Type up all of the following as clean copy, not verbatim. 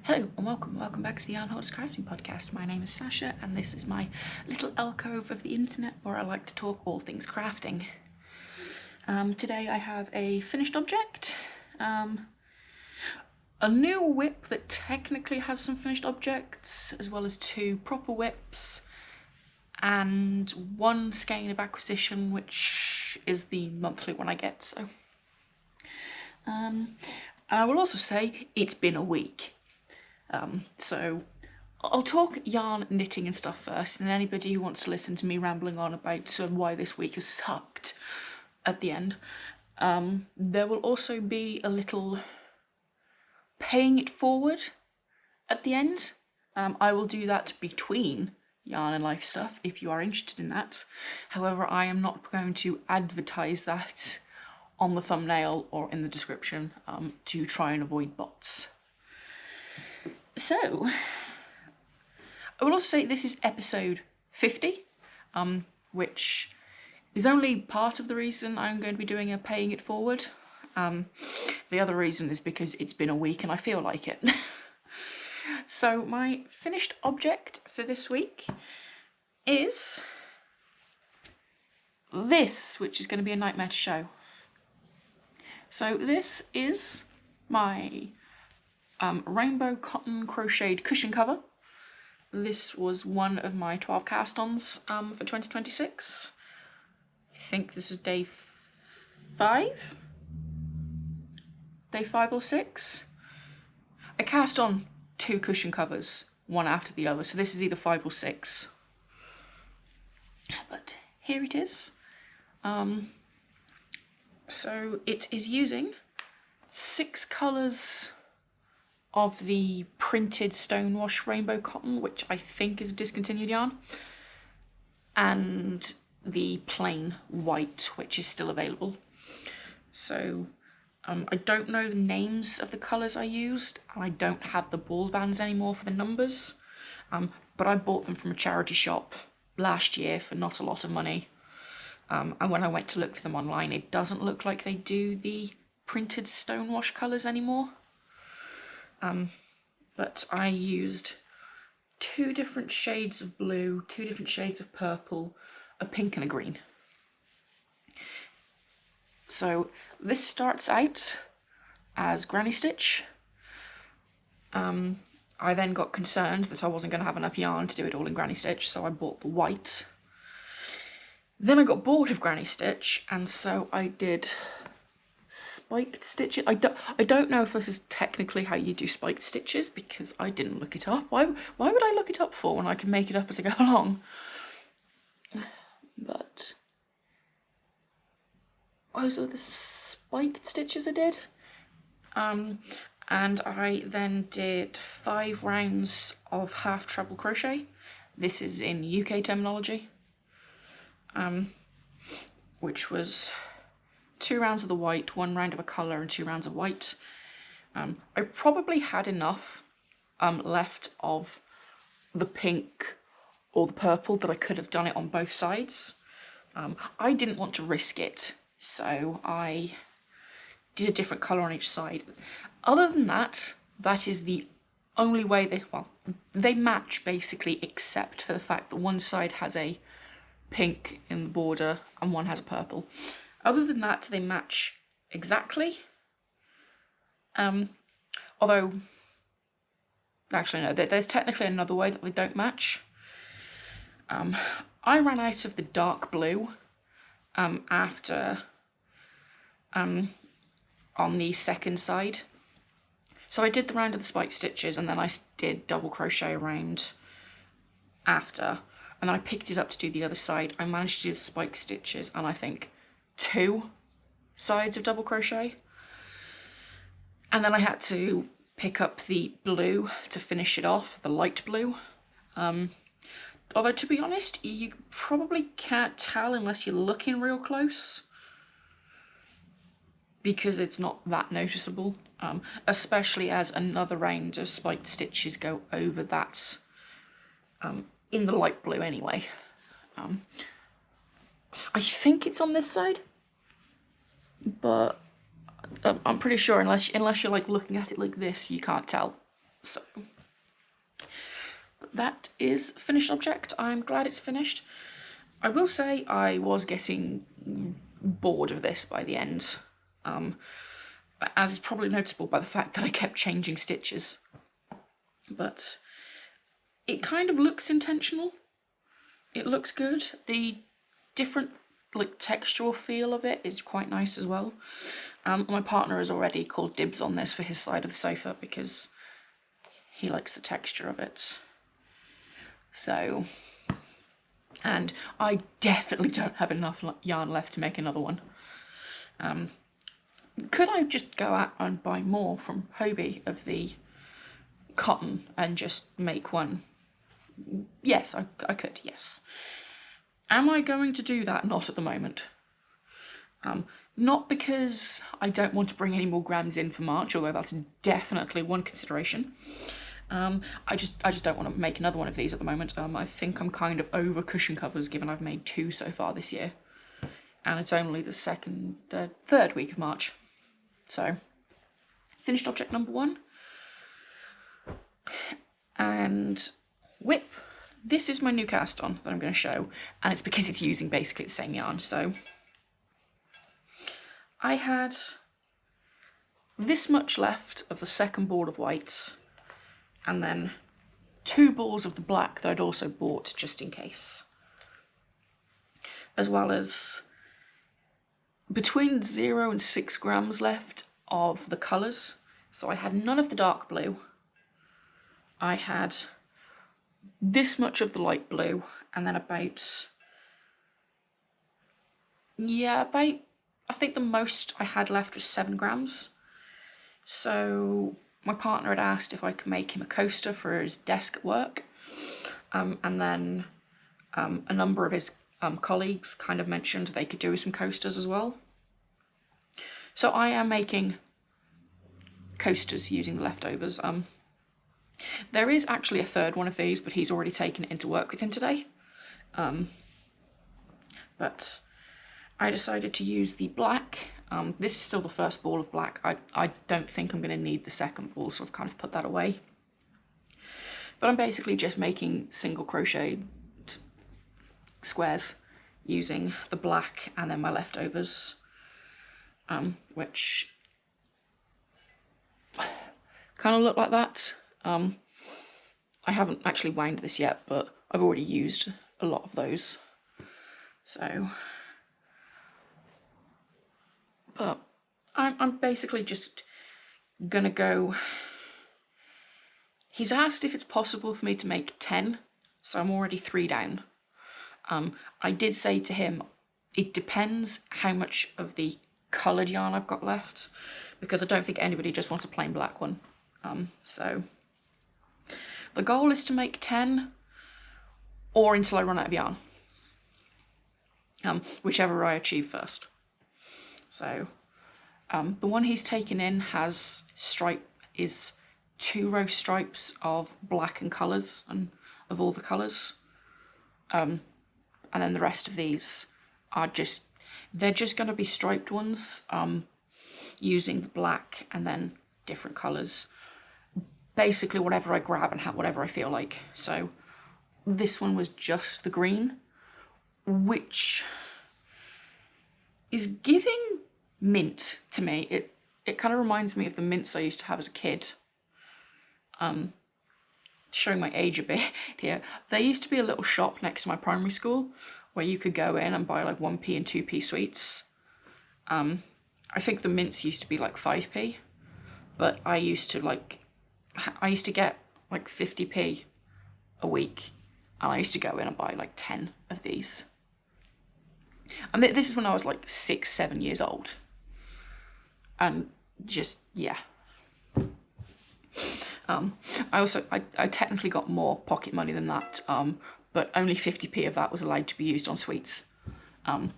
Hello and welcome back to the Hoarder's Crafting Podcast. My name is Sasha and this is my little alcove of the internet where I like to talk all things crafting. Today I have a finished object, a new whip that technically has some finished objects, as well as two proper whips, and one skein of acquisition, which is the monthly one I get. So, I will also say it's been a week. So I'll talk yarn, knitting and stuff first, and anybody who wants to listen to me rambling on about sort of why this week has sucked at the end. There will also be a little paying it forward at the end. I will do that between yarn and life stuff if you are interested in that. However, I am not going to advertise that on the thumbnail or in the description to try and avoid bots. So, I will also say this is episode 50, which is only part of the reason I'm going to be doing a paying it forward. The other reason is because it's been a week and I feel like it. So my finished object for this week is this, which is going to be a nightmare to show. So this is my rainbow cotton crocheted cushion cover. This was one of my 12 cast-ons for 2026. I think this is day 5? Day 5 or 6? I cast on 2 cushion covers, one after the other, so this is either 5 or 6. But here it is. So it is using 6 colours of the printed stonewash rainbow cotton, which I think is a discontinued yarn, and the plain white, which is still available. So I don't know the names of the colours I used, and I don't have the ball bands anymore for the numbers, but I bought them from a charity shop last year for not a lot of money, and when I went to look for them online, it doesn't look like they do the printed stonewash colours anymore. But I used 2 different shades of blue, 2 different shades of purple, a pink and a green. So this starts out as granny stitch. I then got concerned that I wasn't going to have enough yarn to do it all in granny stitch, so I bought the white. Then I got bored of granny stitch, and so I did spiked stitches. I don't know if this is technically how you do spiked stitches, because I didn't look it up. Why would I look it up for when I can make it up as I go along? But those are the spiked stitches I did. And I then did 5 rounds of half treble crochet. This is in UK terminology. Which was 2 rounds of the white, 1 round of a colour and 2 rounds of white. I probably had enough left of the pink or the purple that I could have done it on both sides. I didn't want to risk it, so I did a different colour on each side. Other than that, that is the only way they match basically, except for the fact that one side has a pink in the border and one has a purple. Other than that, they match exactly. Although, actually no, there's technically another way that they don't match. I ran out of the dark blue after on the second side. So I did the round of the spike stitches and then I did double crochet around after, and then I picked it up to do the other side. I managed to do the spike stitches and I think 2 sides of double crochet, and then I had to pick up the blue to finish it off, the light blue. Although to be honest, you probably can't tell unless you're looking real close, because it's not that noticeable, especially as another round of spiked stitches go over that in the light blue anyway. I think it's on this side, but I'm pretty sure unless you're like looking at it like this, you can't tell. So that is finished object. I'm glad it's finished. I will say I was getting bored of this by the end, as is probably noticeable by the fact that I kept changing stitches. But it kind of looks intentional. It looks good. The different like textural feel of it is quite nice as well. My partner has already called dibs on this for his side of the sofa because he likes the texture of it. So, and I definitely don't have enough yarn left to make another one. Could I just go out and buy more from Hobie of the cotton and just make one? Yes, I could, yes. Am I going to do that? Not at the moment. Not because I don't want to bring any more grams in for March, although that's definitely one consideration. I just don't want to make another one of these at the moment. I think I'm kind of over cushion covers, given I've made 2 so far this year. And it's only the third week of March. So, finished object number 1. And whip. This is my new cast on that I'm going to show, and it's because it's using basically the same yarn. So I had this much left of the second ball of whites, and then 2 balls of the black that I'd also bought just in case, as well as between 0 and 6 grams left of the colours. So I had none of the dark blue. I had this much of the light blue, and then about, I think the most I had left was 7 grams. So my partner had asked if I could make him a coaster for his desk at work, and then a number of his colleagues kind of mentioned they could do some coasters as well. So I am making coasters using the leftovers. There is actually a third one of these, but he's already taken it into work with him today. But I decided to use the black. This is still the first ball of black. I don't think I'm going to need the second ball, so I've kind of put that away. But I'm basically just making single crochet squares using the black and then my leftovers, which kind of look like that. I haven't actually wound this yet, but I've already used a lot of those. So, but I'm basically just gonna go. He's asked if it's possible for me to make 10, so I'm already 3 down. I did say to him, it depends how much of the coloured yarn I've got left, because I don't think anybody just wants a plain black one. So the goal is to make 10, or until I run out of yarn, whichever I achieve first. So the one he's taken in has is 2 row stripes of black and colours, and of all the colours, and then the rest of these are they're just going to be striped ones, using the black and then different colours. Basically whatever I grab and whatever I feel like. So this one was just the green, which is giving mint to me. It kind of reminds me of the mints I used to have as a kid. Showing my age a bit here. There used to be a little shop next to my primary school where you could go in and buy like 1p and 2p sweets. I think the mints used to be like 5p, but I used to get like 50p a week, and I used to go in and buy like 10 of these. And this is when I was like 6-7 years old. And just, yeah. I technically got more pocket money than that, but only 50p of that was allowed to be used on sweets,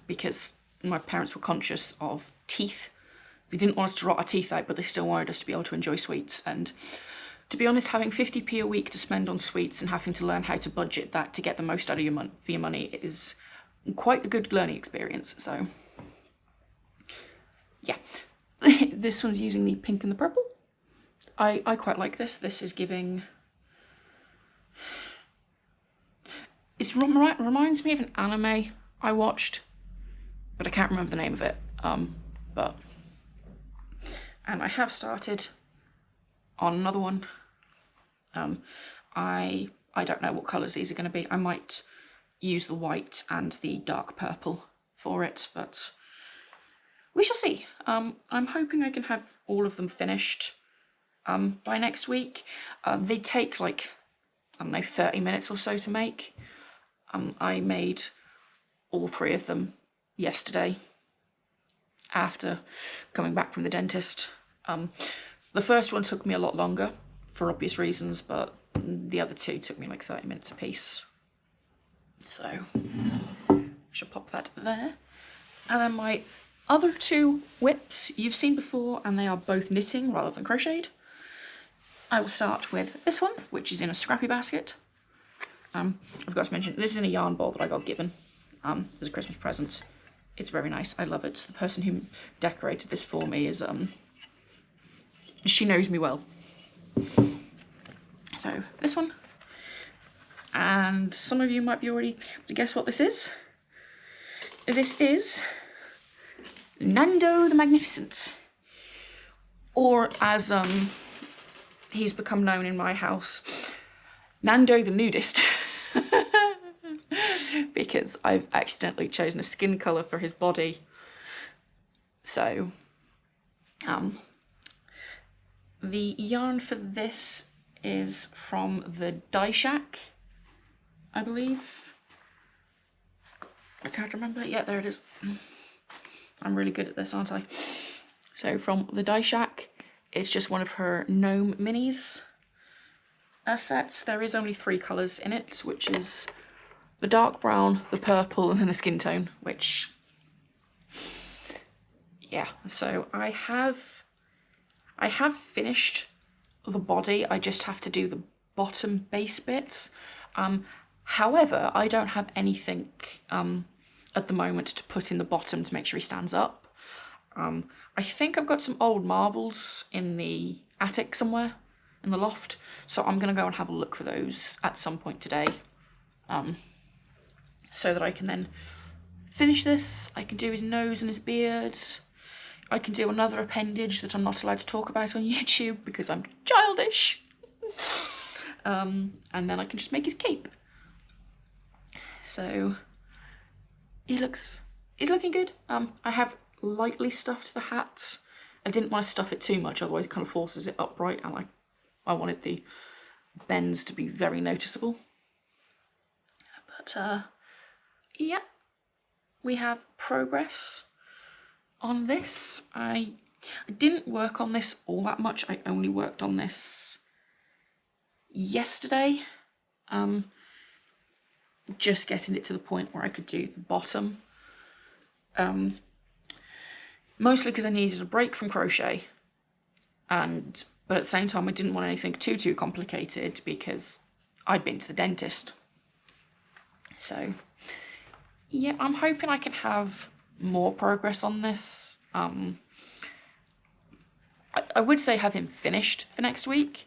because my parents were conscious of teeth. They didn't want us to rot our teeth out, but they still wanted us to be able to enjoy sweets. And to be honest, having 50p a week to spend on sweets and having to learn how to budget that to get the most out of your money is quite a good learning experience. So yeah, this one's using the pink and the purple. I quite like this. This is giving... It reminds me of an anime I watched, but I can't remember the name of it. And I have started on another one. I don't know what colours these are going to be. I might use the white and the dark purple for it, but we shall see. I'm hoping I can have all of them finished by next week. They take like, I don't know, 30 minutes or so to make. I made all 3 of them yesterday after coming back from the dentist. The first one took me a lot longer for obvious reasons, but the other 2 took me like 30 minutes apiece. So I shall pop that there. And then my other 2 whips you've seen before, and they are both knitting rather than crocheted. I will start with this one, which is in a scrappy basket. I forgot to mention, this is in a yarn ball that I got given as a Christmas present. It's very nice. I love it. The person who decorated this for me is, she knows me well. So this one, and some of you might be already able to guess what this is. This is Nando the Magnificent, or as he's become known in my house, Nando the Nudist, because I've accidentally chosen a skin colour for his body. So the yarn for this is from the Dye Shack, I believe. I can't remember. Yeah, there it is. I'm really good at this, aren't I? So from the Dye Shack, it's just one of her gnome minis sets. There is only 3 colours in it, which is the dark brown, the purple, and then the skin tone, which, yeah. So I have finished the body. I just have to do the bottom base bits. However, I don't have anything at the moment to put in the bottom to make sure he stands up. I think I've got some old marbles in the attic somewhere in the loft, so I'm gonna go and have a look for those at some point today, so that I can then finish this. I can do his nose and his beard. I can do another appendage that I'm not allowed to talk about on YouTube because I'm childish. And then I can just make his cape. So he's looking good. I have lightly stuffed the hats. I didn't want to stuff it too much, otherwise it kind of forces it upright, and I wanted the bends to be very noticeable. But yeah, we have progress on this. I didn't work on this all that much. I only worked on this yesterday. Just getting it to the point where I could do the bottom. Mostly because I needed a break from crochet, but at the same time I didn't want anything too complicated because I'd been to the dentist. So yeah, I'm hoping I can have more progress on this. I would say have him finished for next week,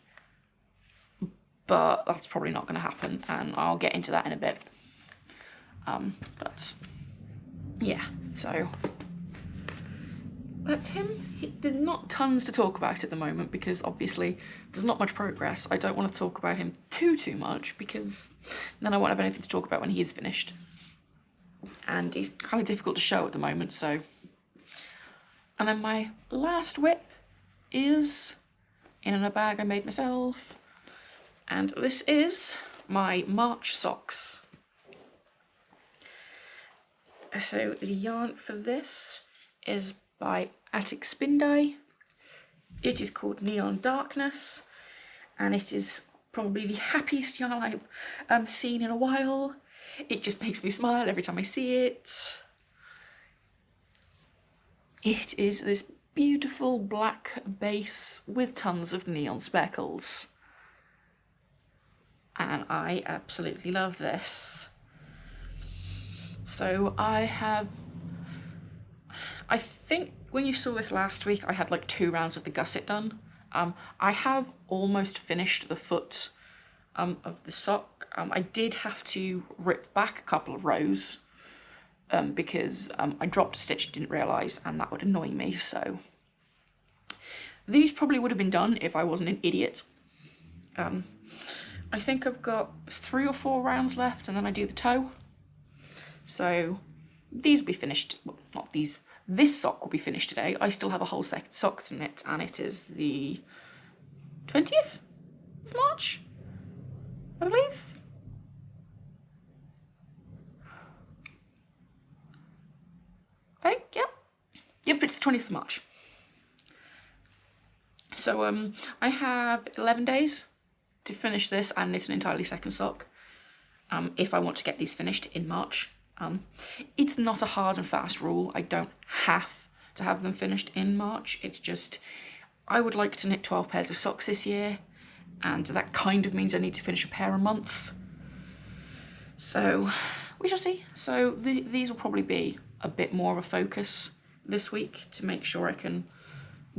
but that's probably not going to happen, and I'll get into that in a bit. But yeah, so that's him. There's not tons to talk about at the moment because obviously there's not much progress. I don't want to talk about him too much because then I won't have anything to talk about when he is finished. And he's kind of difficult to show at the moment, so. And then my last whip is in a bag I made myself. And this is my March socks. So the yarn for this is by Attic Spin Dye. It is called Neon Darkness, and it is probably the happiest yarn I've seen in a while. It just makes me smile every time I see it. It is this beautiful black base with tons of neon speckles. And I absolutely love this. So I think when you saw this last week, I had like 2 rounds of the gusset done. I have almost finished the foot of the sock. I did have to rip back a couple of rows because I dropped a stitch and didn't realise, and that would annoy me, so these probably would have been done if I wasn't an idiot. I think I've got 3 or 4 rounds left, and then I do the toe. So these will be finished, well, not these, this sock will be finished today. I still have a whole second sock to knit, and it is the 20th of March, I believe. Okay, yeah. Yep, it's the 20th of March. So I have 11 days to finish this and knit an entirely second sock if I want to get these finished in March. It's not a hard and fast rule. I don't have to have them finished in March. It's just, I would like to knit 12 pairs of socks this year, and that kind of means I need to finish a pair a month. So we shall see. So these will probably be a bit more of a focus this week to make sure I can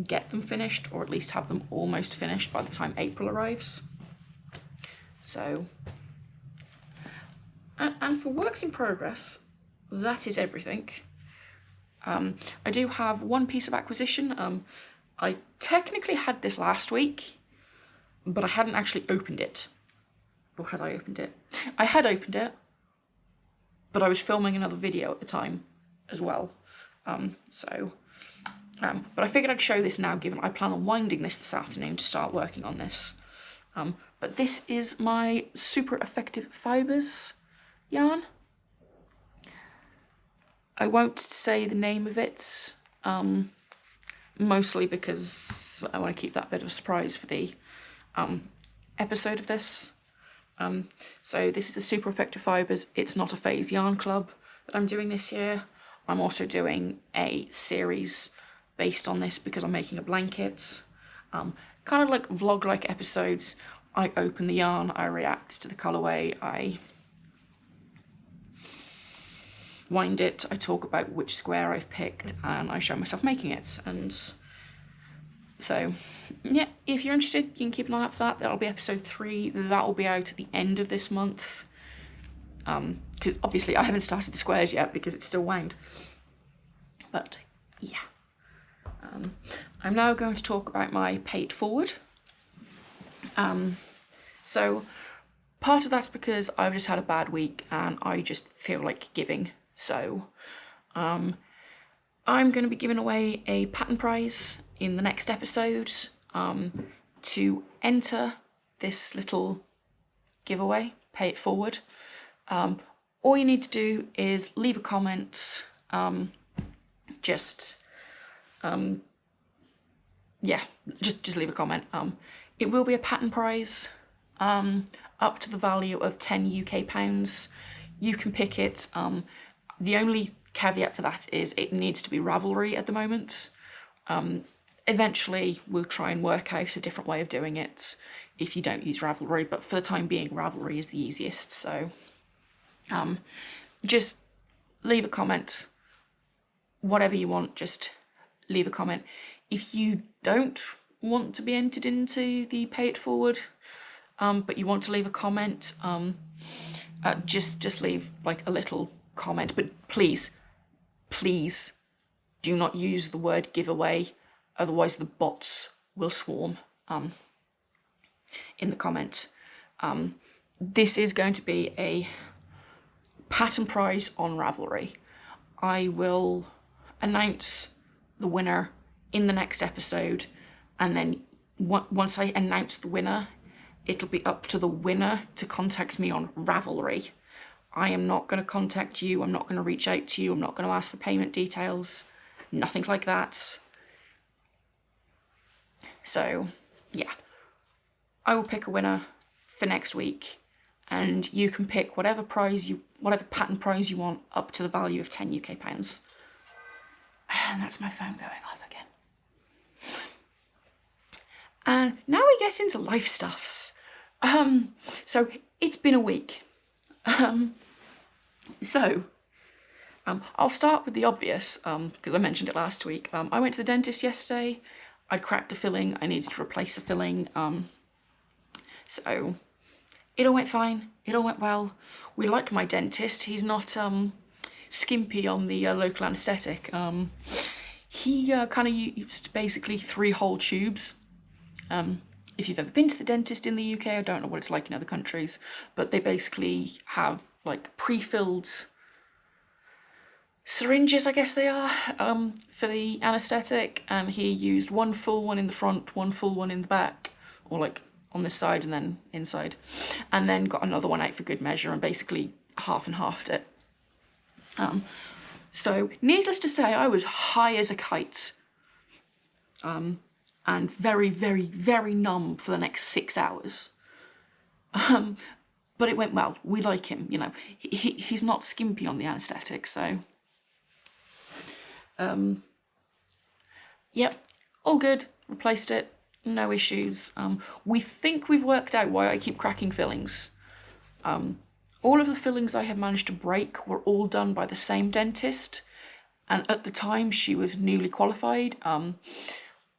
get them finished, or at least have them almost finished by the time April arrives. So, and for works in progress, that is everything. I do have one piece of acquisition. I technically had this last week, but I hadn't actually opened it. Or had I opened it? I had opened it, but I was filming another video at the time as well. But I figured I'd show this now, given I plan on winding this afternoon to start working on this. But this is my super effective Fibres yarn. I won't say the name of it, mostly because I want to keep that bit of a surprise for the episode of this. So this is the super effective Fibres. It's not a phase yarn club that I'm doing this year. I'm also doing a series based on this because I'm making a blanket. Kind of like vlog-like episodes. I open the yarn, I react to the colourway, I wind it, I talk about which square I've picked, and I show myself making it. And so, yeah, if you're interested, you can keep an eye out for that. That'll be episode 3. That will be out at the end of this month. Because obviously I haven't started the squares yet because it's still wound. But yeah. I'm now going to talk about my pay it forward. So part of that's because I've just had a bad week and I just feel like giving. So I'm going to be giving away a pattern prize in the next episode. To enter this little giveaway, pay it forward, all you need to do is leave a comment. Just leave a comment. It will be a pattern prize up to the value of 10 UK pounds. You can pick it. The only caveat for that is it needs to be Ravelry at the moment. Eventually we'll try and work out a different way of doing it if you don't use Ravelry, but for the time being Ravelry is the easiest. So just leave a comment, whatever you want, just leave a comment. If you don't want to be entered into the pay it forward, but you want to leave a comment, just leave like a little comment, but please do not use the word giveaway, otherwise the bots will swarm in the comment. This is going to be a pattern prize on Ravelry. I will announce the winner in the next episode, and then once I announce the winner, it'll be up to the winner to contact me on Ravelry. I am not going to contact you, I'm not going to reach out to you, I'm not going to ask for payment details, nothing like that. So yeah, I will pick a winner for next week, and you can pick whatever pattern prize you want up to the value of 10 UK pounds. And that's my phone going off again. And now we get into life stuffs. So it's been a week. I'll start with the obvious, because I mentioned it last week. I went to the dentist yesterday. I'd cracked a filling, I needed to replace a filling, so it all went fine, it all went well. We like my dentist, he's not skimpy on the local anaesthetic. He kind of used basically 3 whole tubes. If you've ever been to the dentist in the UK, I don't know what it's like in other countries, but they basically have like pre-filled syringes, I guess they are, for the anaesthetic, and he used 1 full one in the front, 1 full one in the back, or like on this side and then inside, and then got another one out for good measure and basically half and halved it. So needless to say, I was high as a kite, and very, very, very numb for the next 6 hours. But it went well. We like him, you know. He's not skimpy on the anaesthetic, so yep, all good. Replaced it, no issues. We think we've worked out why I keep cracking fillings. All of the fillings I have managed to break were all done by the same dentist, and at the time she was newly qualified.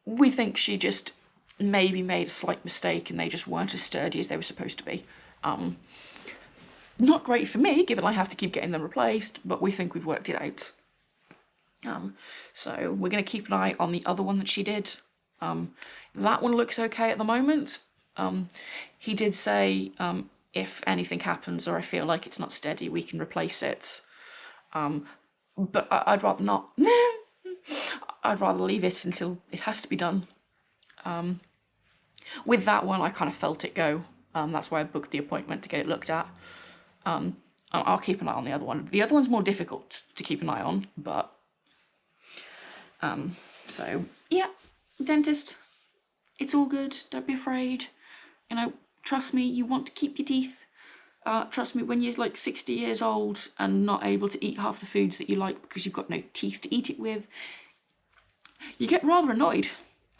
We think she just maybe made a slight mistake and they just weren't as sturdy as they were supposed to be. Not great for me, given I have to keep getting them replaced, but we think we've worked it out. So we're going to keep an eye on the other one that she did. That one looks okay at the moment. He did say if anything happens or I feel like it's not steady, we can replace it. But I'd rather not. I'd rather leave it until it has to be done. With that one, I kind of felt it go. That's why I booked the appointment to get it looked at. I'll keep an eye on the other one. The other one's more difficult to keep an eye on, but so yeah, dentist, it's all good. Don't be afraid. You know, trust me, you want to keep your teeth. Trust me, when you're like 60 years old and not able to eat half the foods that you like because you've got no teeth to eat it with, you get rather annoyed.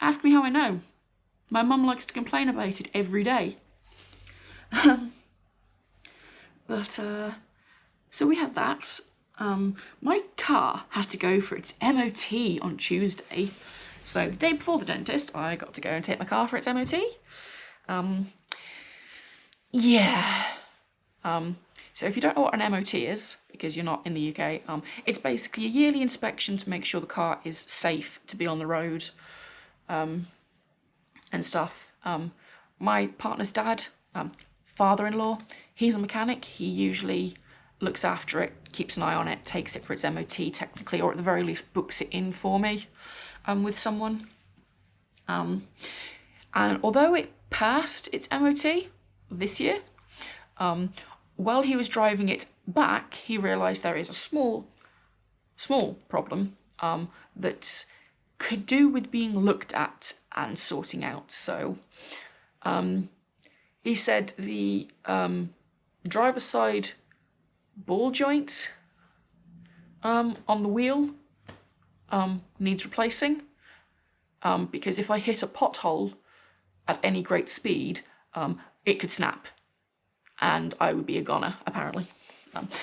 Ask me how I know. My mum likes to complain about it every day. But so we had that. My car had to go for its MOT on Tuesday. So the day before the dentist, I got to go and take my car for its MOT. Yeah. So if you don't know what an MOT is, because you're not in the UK, it's basically a yearly inspection to make sure the car is safe to be on the road, and stuff. My partner's dad, father-in-law, he's a mechanic. He usually looks after it, keeps an eye on it, takes it for its MOT technically, or at the very least books it in for me, with someone. And although it passed its MOT this year, while he was driving it back, he realised there is a small problem that could do with being looked at and sorting out. So he said the driver's side ball joint on the wheel needs replacing, because if I hit a pothole at any great speed, it could snap and I would be a goner, apparently.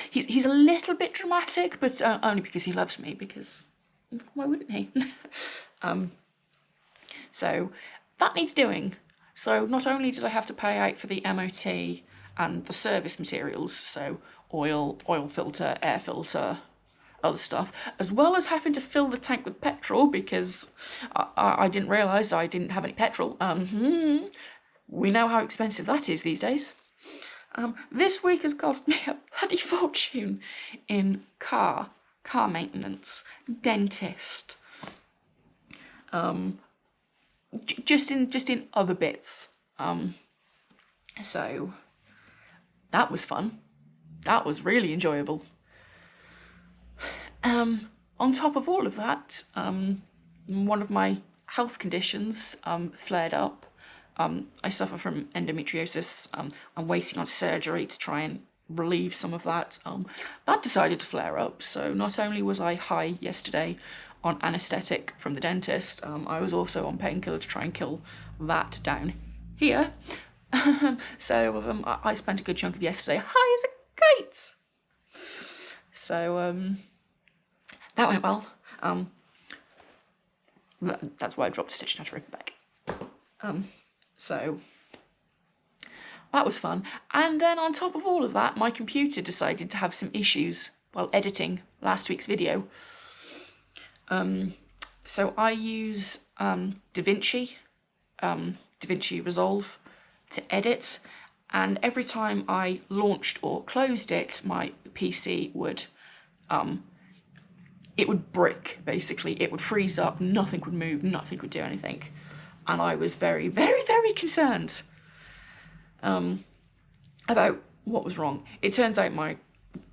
He's a little bit dramatic, but only because he loves me, because why wouldn't he? So that needs doing. So not only did I have to pay out for the MOT and the service materials, so oil filter, air filter, other stuff, as well as having to fill the tank with petrol, because I didn't realise I didn't have any petrol. We know how expensive that is these days. This week has cost me a bloody fortune in car maintenance, dentist, just in other bits. So that was fun. That was really enjoyable. On top of all of that, one of my health conditions flared up. I suffer from endometriosis. I'm waiting on surgery to try and relieve some of that. That decided to flare up, so not only was I high yesterday on anaesthetic from the dentist, I was also on painkiller to try and kill that down here. So I spent a good chunk of yesterday high as a kite. So that went well. That's why I dropped a stitch and had to rip it back. So that was fun. And then on top of all of that, my computer decided to have some issues while editing last week's video. So I use DaVinci Resolve to edit, and every time I launched or closed it, my PC would it would brick, basically. It would freeze up, nothing would move, nothing would do anything. And I was very, very, very concerned about what was wrong. It turns out my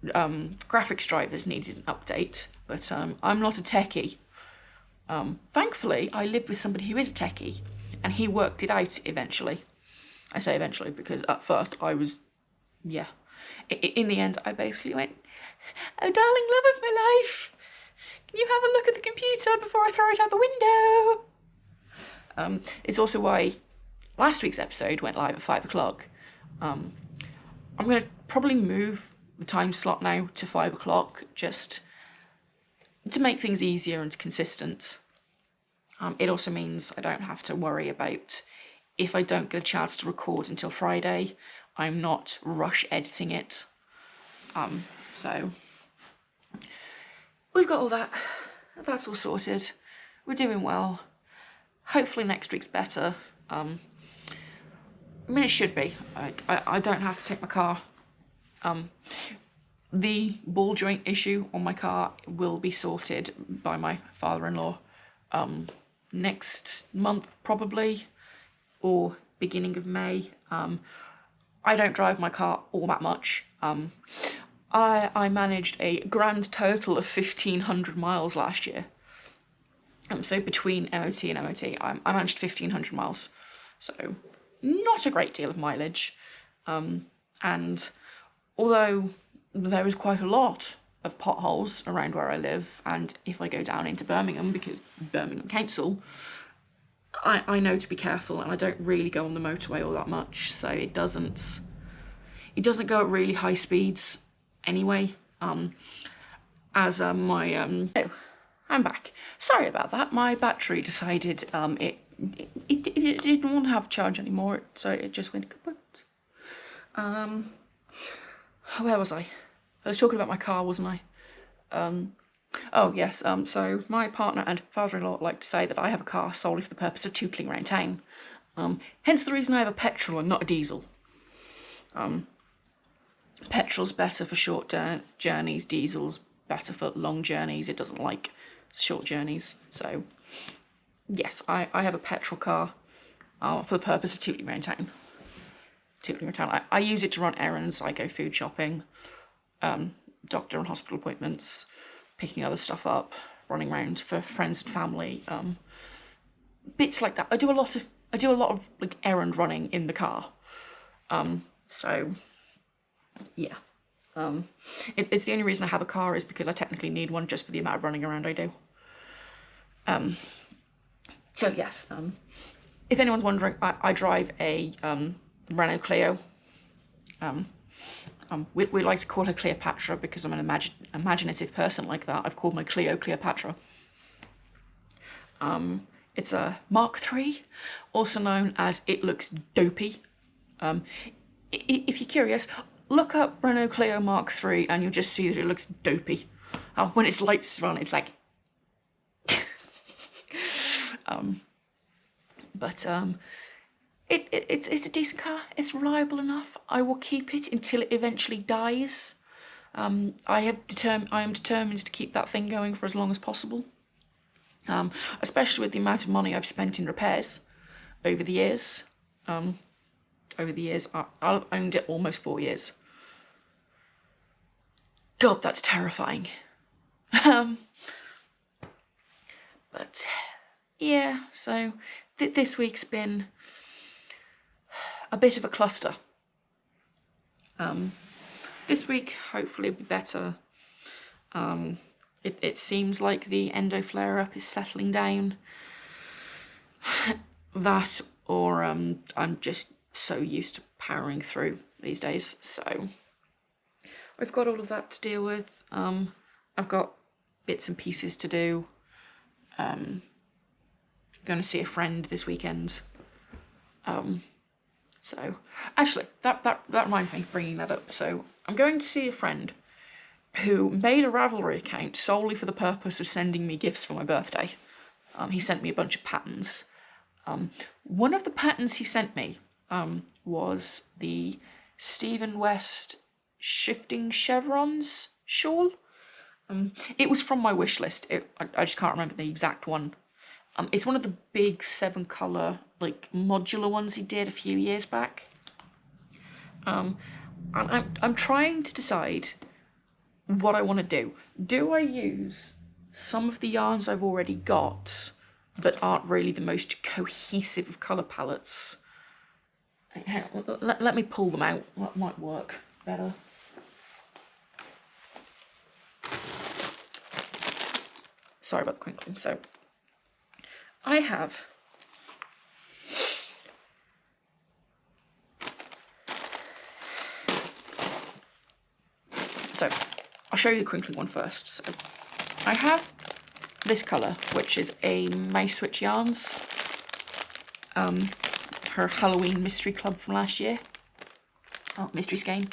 graphics drivers needed an update, but I'm not a techie. Thankfully, I live with somebody who is a techie, and he worked it out eventually. I say eventually because at first I was, yeah. In the end, I basically went, "Oh, darling love of my life, can you have a look at the computer before I throw it out the window?" It's also why last week's episode went live at 5 o'clock. I'm going to probably move the time slot now to 5 o'clock, just to make things easier and consistent. It also means I don't have to worry about if I don't get a chance to record until Friday, I'm not rush editing it. So we've got all that. That's all sorted. We're doing well. Hopefully next week's better. I mean, it should be. I don't have to take my car. The ball joint issue on my car will be sorted by my father-in-law next month probably, or beginning of May. I don't drive my car all that much. I managed a grand total of 1,500 miles last year. So between MOT and MOT, I managed 1,500 miles. So not a great deal of mileage. And although there is quite a lot of potholes around where I live, and if I go down into Birmingham, because Birmingham Council, I know to be careful, and I don't really go on the motorway all that much, so it doesn't go at really high speeds anyway. As my oh, I'm back. Sorry about that. My battery decided it didn't want to have charge anymore, so it just went kaput. Where was I? I was talking about my car, wasn't I? Oh yes, so my partner and father-in-law like to say that I have a car solely for the purpose of tootling around town. Hence the reason I have a petrol and not a diesel. Petrol's better for short journeys, diesel's better for long journeys. It doesn't like short journeys. So yes, I have a petrol car for the purpose of tootling around town. I use it to run errands. I go food shopping, doctor and hospital appointments, picking other stuff up, running around for friends and family, bits like that. I do a lot of like errand running in the car. So yeah, it's the only reason I have a car is because I technically need one just for the amount of running around I do. So yes, if anyone's wondering, I drive a Renault Clio. We like to call her Cleopatra because I'm an imaginative person like that. I've called my Clio Cleopatra. It's a Mark III, also known as It Looks Dopey. If you're curious, look up Renault Clio Mark III and you'll just see that it looks dopey. When its lights are on, it's like... It's a decent car. It's reliable enough. I will keep it until it eventually dies. I am determined to keep that thing going for as long as possible. Especially with the amount of money I've spent in repairs over the years. I've owned it almost 4 years. God, that's terrifying. But yeah, so this week's been a bit of a cluster. This week hopefully will be better. It seems like the endo flare-up is settling down. That, or I'm just so used to powering through these days, so I've got all of that to deal with. I've got bits and pieces to do. going to see a friend this weekend. So actually, that reminds me, bringing that up. So I'm going to see a friend who made a Ravelry account solely for the purpose of sending me gifts for my birthday. He sent me a bunch of patterns. One of the patterns he sent me was the Stephen West Shifting Chevrons shawl. It was from my wish list. I just can't remember the exact one. It's one of the big 7-colour, like, modular ones he did a few years back. I'm trying to decide what I want to do. Do I use some of the yarns I've already got, but aren't really the most cohesive of colour palettes? Let me pull them out. That might work better. Sorry about the crinkling. So I have I'll show you the crinkling one first. So I have this colour, which is a Mouse Switch Yarns, her Halloween Mystery Club from last year. Oh, Mystery Skein.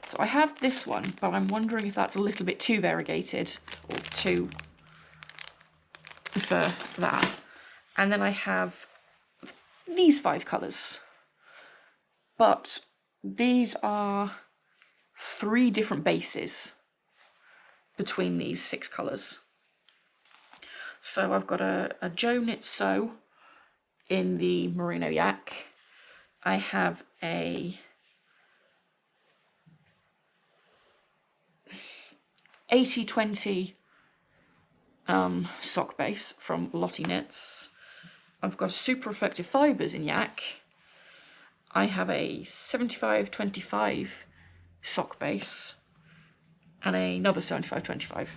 So I have this one, but I'm wondering if that's a little bit too variegated or too for that. And then I have these 5 colours, but these are 3 different bases between these 6 colours. So I've got a Joe Knit Sew in the Merino Yak. I have a 80/20 sock base from Lottie Knits. I've got Super Effective Fibres in Yak. I have a 75/25 sock base and another 75/25.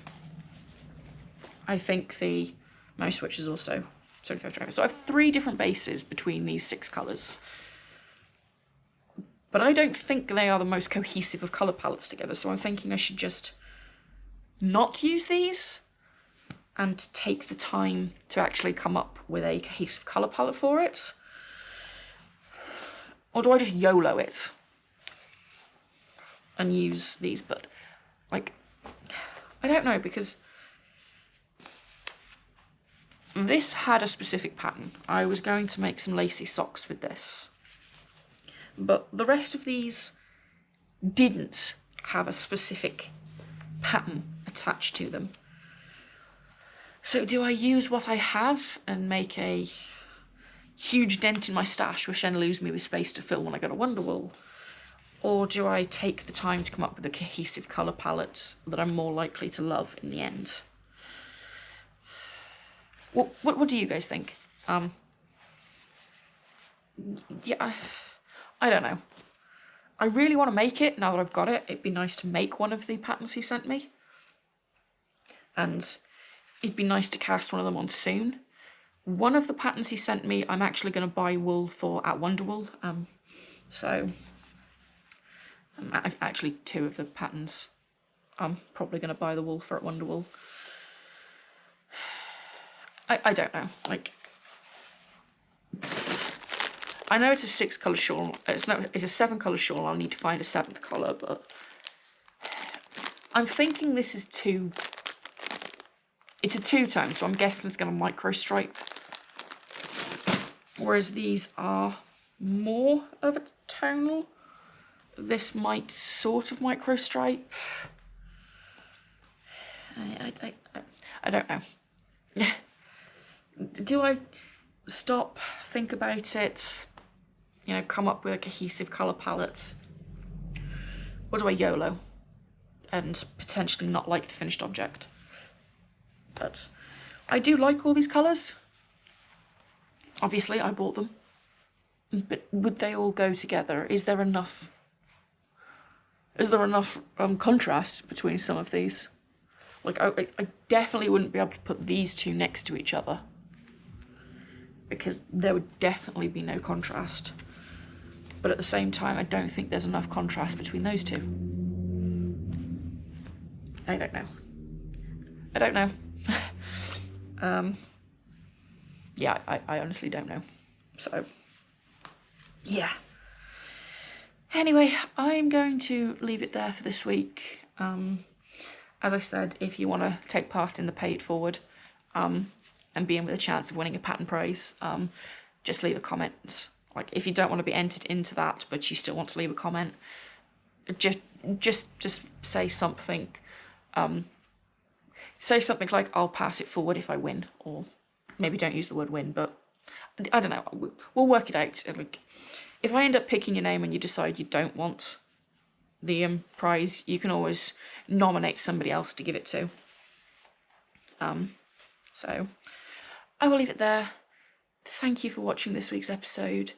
I think the Mouse Switch is also 75/25. So I have 3 different bases between these 6 colours. But I don't think they are the most cohesive of colour palettes together, so I'm thinking I should just not use these and take the time to actually come up with a cohesive colour palette for it. Or do I just YOLO it and use these? But, like, I don't know, because this had a specific pattern. I was going to make some lacy socks with this, but the rest of these didn't have a specific pattern attached to them. So do I use what I have and make a huge dent in my stash, which then leaves me with space to fill when I go to Wonderwool? Or do I take the time to come up with a cohesive colour palette that I'm more likely to love in the end? What do you guys think? Yeah, I don't know. I really want to make it now that I've got it. It'd be nice to make one of the patterns he sent me. And it'd be nice to cast one of them on soon. One of the patterns he sent me, I'm actually going to buy wool for at Wonderwool. Actually 2 of the patterns I'm probably going to buy the wool for at Wonderwool. I don't know, like, I know it's a 6-colour shawl, it's a 7-colour shawl, I'll need to find a 7th colour, but I'm thinking this is it's a 2-tone, so I'm guessing it's going to micro stripe, whereas these are more of a tonal. This might sort of micro stripe. I don't know. Do I stop, think about it, you know, come up with a cohesive colour palette? Or do I YOLO and potentially not like the finished object? But I do like all these colours. Obviously, I bought them. But would they all go together? Is there enough contrast between some of these? Like, I definitely wouldn't be able to put these 2 next to each other, because there would definitely be no contrast. But at the same time, I don't think there's enough contrast between those 2. I don't know. yeah, I honestly don't know. So, yeah. Anyway, I'm going to leave it there for this week. As I said, if you want to take part in the Pay It Forward and be in with a chance of winning a pattern prize, just leave a comment. Like, if you don't want to be entered into that, but you still want to leave a comment, just say something. Say something like, I'll pass it forward if I win, or maybe don't use the word win, but I don't know. We'll work it out. Like, if I end up picking your name and you decide you don't want the prize, you can always nominate somebody else to give it to. So I will leave it there. Thank you for watching this week's episode.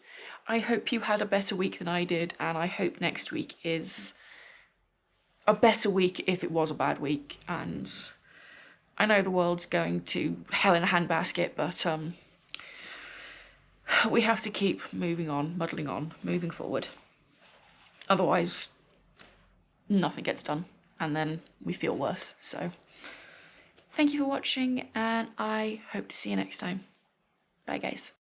I hope you had a better week than I did, and I hope next week is a better week if it was a bad week. And I know the world's going to hell in a handbasket, but we have to keep moving on, muddling on, moving forward. Otherwise, nothing gets done, and then we feel worse. So thank you for watching, and I hope to see you next time. Bye, guys.